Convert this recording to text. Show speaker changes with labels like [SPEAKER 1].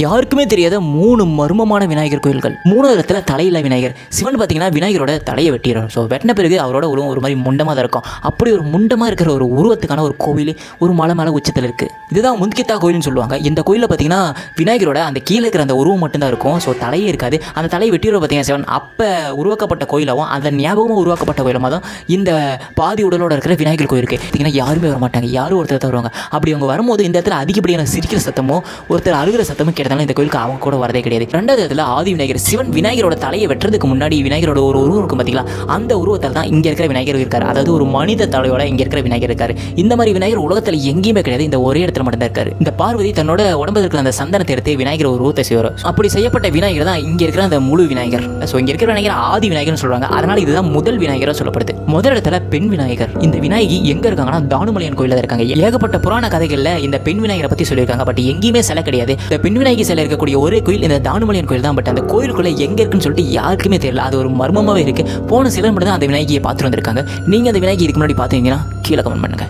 [SPEAKER 1] யாருக்குமே தெரியாத 3 மர்மமான விநாயகர் கோயில்கள். 3வது இடத்துல தலையில்லா விநாயகர். சிவன் பார்த்தீங்கன்னா விநாயகரோட தலையை வெட்டிடுறார். ஸோ வெட்டின பிறகு அவரோட உருவம் ஒரு மாதிரி முண்டமாக தான் இருக்கும். அப்படி ஒரு முண்டமாக இருக்கிற ஒரு உருவத்துக்கான ஒரு கோவில் ஒரு மலை மேலே உச்சத்தில் இருக்குது. இதுதான் முன்கித்தா கோயில்னு சொல்லுவாங்க. இந்த கோயிலில் பார்த்தீங்கன்னா விநாயகரோட அந்த கீழே இருக்கிற அந்த உருவம் மட்டும்தான் இருக்கும். ஸோ தலையே இருக்காது. அந்த தலையை வெட்டிடுற பார்த்தீங்கன்னா சிவன் அப்போ உருவாக்கப்பட்ட கோயிலாகவும் அந்த ஞாபகமாக உருவாக்கப்பட்ட கோயிலமாக தான் இந்த பாதி உடலோட இருக்கிற விநாயகர் கோயில் இருக்குது. பார்த்தீங்கன்னா யாருமே வர மாட்டாங்க, யாரும் ஒருத்தர் தான் வருவாங்க. அப்படி அவங்க வரும்போது இந்த இடத்துல அதிகப்படியான சிரிக்கிற சத்தமோ ஒருத்தர் அழுகிற சத்தமும் கேட்டதாலும் இந்த கோயிலுக்கு அவங்க கூட வரதே கிடையாது. 2வது இடத்துல ஆதி விநாயகர். சிவன் விநாயகரோட தலையை வெட்டுறதுக்கு முன்னாடி விநாயகரோட ஒரு உருவம் இருக்கும் பார்த்தீங்களா, அந்த உருவத்தில் தான் இங்கே இருக்கிற விநாயகர் இருக்காரு. அதாவது ஒரு மனித தலையோட இங்கே இருக்கிற விநாயகர் இருக்காரு. இந்த மாதிரி விநாயகர் உலகத்தில் எங்கேயுமே கிடையாது, இந்த ஒரே இடத்துல மட்டும்தான் இருக்காரு. இந்த பார்வதி தன்னோட உடம்புல இருக்கிற அந்த சந்தனத்தை எடுத்து விநாயகர் உருவத்தை செய்வார். அப்படி செய்யப்பட்ட விநாயகர் தான் இங்கே இருக்கிற அந்த முழு விநாயகர். ஸோ இங்கே இருக்கிற விநாயகர் ஆதி விநாயகர்னு சொல்றாங்க. அதனால இதுதான் முதல் விநாயகராக சொல்லப்படுது. முதல் இடத்துல பெண் விநாயகர். இந்த விநாயகி எங்க இருக்காங்கன்னா தானுமலையன் கோயிலில் இருக்காங்க. ஏகப்பட்ட புராண கதைகளில் இந்த பெண் விநாயகரை பற்றி சொல்லியிருக்காங்க. பட் எங்கேயுமே சிலை கிடையாது. இந்த பெண் விநாயகி சிலை இருக்கக்கூடிய ஒரே கோயில் இந்த தானுமலையன் கோயில் தான். பட் அந்த கோயிலுக்குள்ள எங்க இருக்குன்னு சொல்லிட்டு யாருக்குமே தெரியல. அது ஒரு மர்மமாகவே இருக்கு. போன சிலர் மட்டும் தான் அந்த விநாயகியை பார்த்துட்டு வந்திருக்காங்க. நீங்க அந்த விநாயகி இதுக்கு முன்னாடி பார்த்தீங்கன்னா கீழே கமெண்ட் பண்ணுங்க.